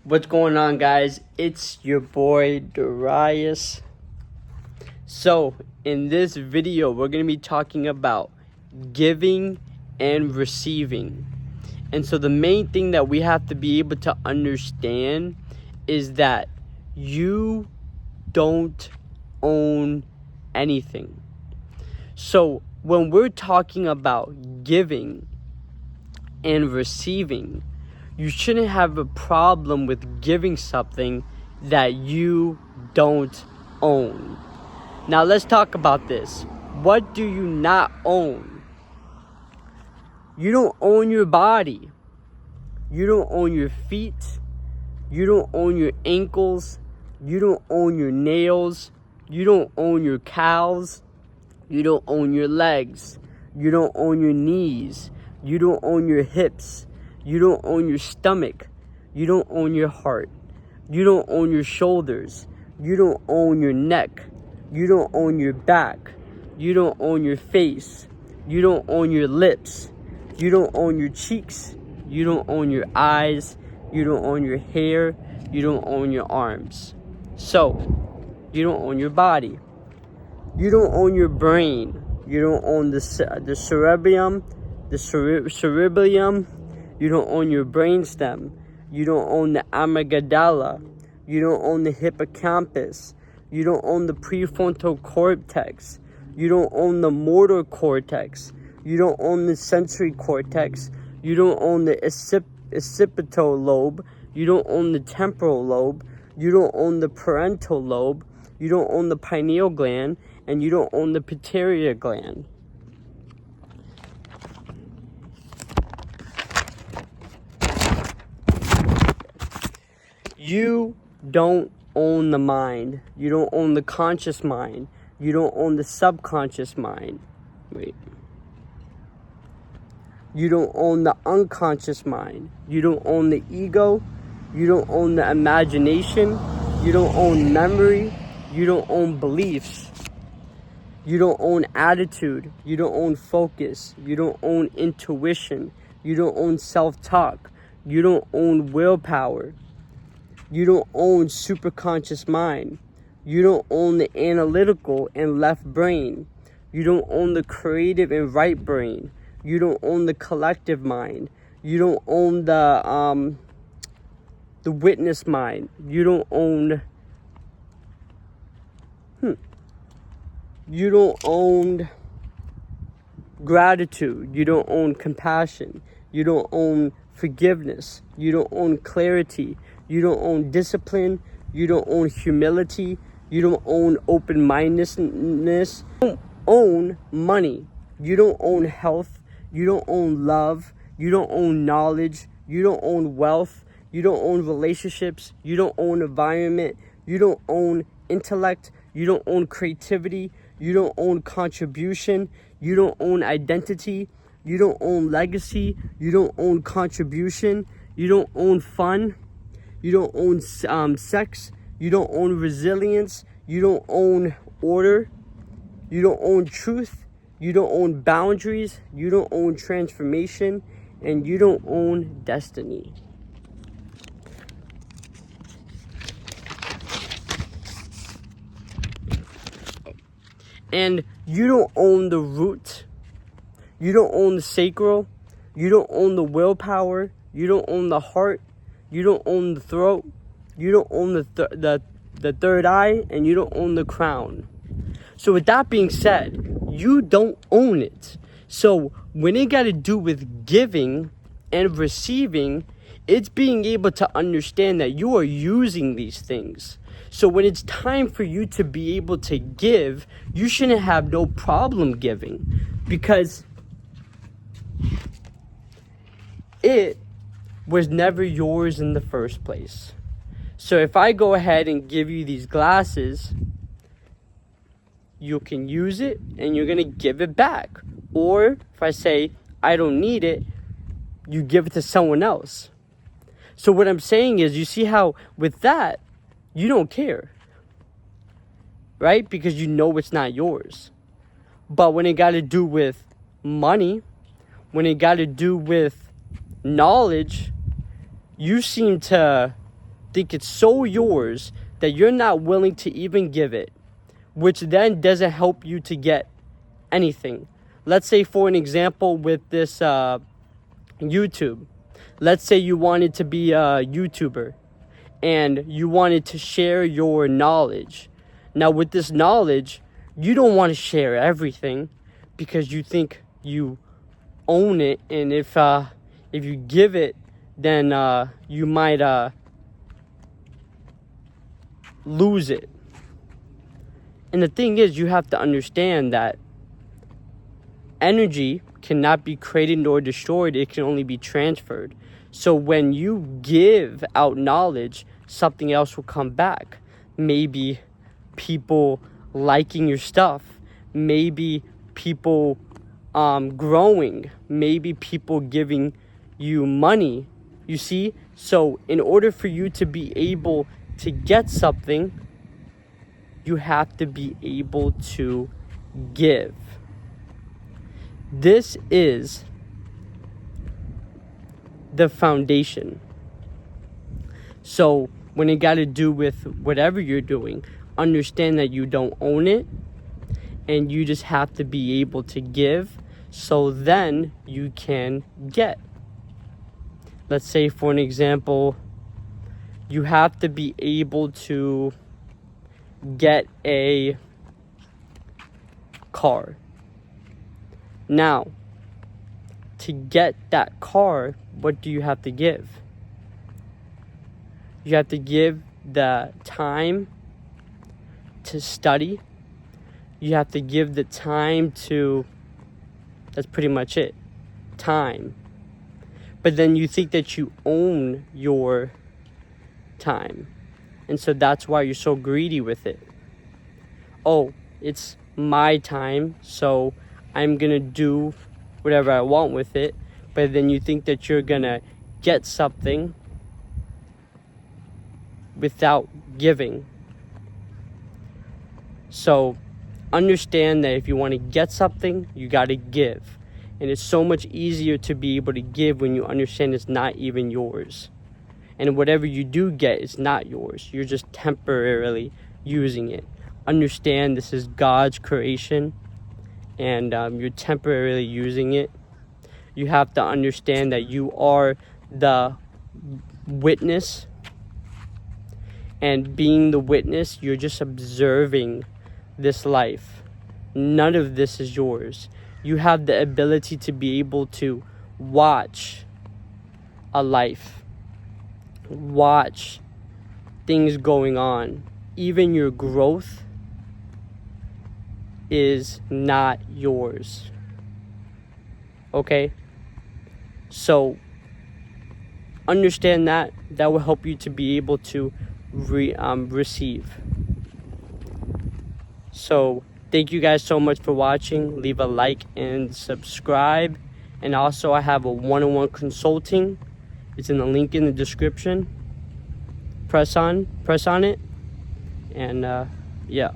What's going on, guys? It's your boy Darius. So in this video we're going to be talking about giving and receiving. And so the main thing that we have to be able to understand is that you don't own anything. So when we're talking about giving and receiving, you shouldn't have a problem with giving something that you don't own. Now let's talk about this. What do you not own? You don't own your body. You don't own your feet. You don't own your ankles. You don't own your nails. You don't own your cows. You don't own your legs. You don't own your knees. You don't own your hips. You don't own your stomach. You don't own your heart. You don't own your shoulders. You don't own your neck. You don't own your back. You don't own your face. You don't own your lips. You don't own your cheeks. You don't own your eyes. You don't own your hair. You don't own your arms. So, you don't own your body. You don't own your brain. You don't own the cerebellum. You don't own your brainstem. You don't own the amygdala. You don't own the hippocampus. You don't own the prefrontal cortex. You don't own the motor cortex. You don't own the sensory cortex. You don't own the occipital lobe. You don't own the temporal lobe. You don't own the parietal lobe. You don't own the pineal gland. And you don't own the pituitary gland. You don't own the mind. You don't own the conscious mind. You don't own the subconscious mind. You don't own the unconscious mind. You don't own the ego. You don't own the imagination. You don't own memory. You don't own beliefs. You don't own attitude. You don't own focus. You don't own intuition. You don't own self-talk. You don't own willpower. You don't own superconscious mind. You don't own the analytical and left brain. You don't own the creative and right brain. You don't own the collective mind. You don't own the witness mind. You don't own You don't own gratitude. You don't own compassion. You don't own forgiveness. You don't own clarity. You don't own discipline. You don't own humility. You don't own open-mindedness. You don't own money. You don't own health. You don't own love. You don't own knowledge. You don't own wealth. You don't own relationships. You don't own environment. You don't own intellect. You don't own creativity. You don't own contribution. You don't own identity. You don't own legacy. You don't own contribution. You don't own fun. You don't own sex. You don't own resilience. You don't own order. You don't own truth. You don't own boundaries. You don't own transformation. And you don't own destiny. And you don't own the root. You don't own the sacral. You don't own the willpower. You don't own the heart. You don't own the throat. You don't own the third eye. And you don't own the crown. So with that being said, you don't own it. So when it got to do with giving and receiving, it's being able to understand that you are using these things. So when it's time for you to be able to give, you shouldn't have no problem giving, because it was never yours in the first place. So if I go ahead and give you these glasses, you can use it and you're going to give it back. Or if I say, I don't need it, you give it to someone else. So what I'm saying is, you see how with that, you don't care, right? Because you know it's not yours. But when it got to do with money, when it got to do with knowledge, you seem to think it's so yours that you're not willing to even give it, which then doesn't help you to get anything. Let's say, for an example, with this YouTube. Let's say you wanted to be a YouTuber and you wanted to share your knowledge. Now, with this knowledge, you don't want to share everything because you think you own it, and if you give it, then you might lose it. And the thing is, you have to understand that energy cannot be created nor destroyed. It can only be transferred. So when you give out knowledge, something else will come back. Maybe people liking your stuff, maybe people growing, maybe people giving you money. You see? So in order for you to be able to get something, you have to be able to give. This is the foundation. So when it got to do with whatever you're doing, understand that you don't own it, and you just have to be able to give, so then you can get. Let's say, for an example, you have to be able to get a car. Now, to get that car, what do you have to give? You have to give the time to study. You have to give the time to, that's pretty much it, time. But then you think that you own your time. And so that's why you're so greedy with it. Oh, it's my time, so I'm going to do whatever I want with it. But then you think that you're going to get something without giving. So understand that if you want to get something, you got to give. And it's so much easier to be able to give when you understand it's not even yours. And whatever you do get is not yours. You're just temporarily using it. Understand this is God's creation, and you're temporarily using it. You have to understand that you are the witness. And being the witness, you're just observing this life. None of this is yours. You have the ability to be able to watch a life, watch things going on. Even your growth is not yours. Okay? So understand that. That will help you to be able to receive. So thank you guys so much for watching. Leave a like and subscribe. And also, I have a one-on-one consulting. It's in the link in the description. Press on it. And yeah.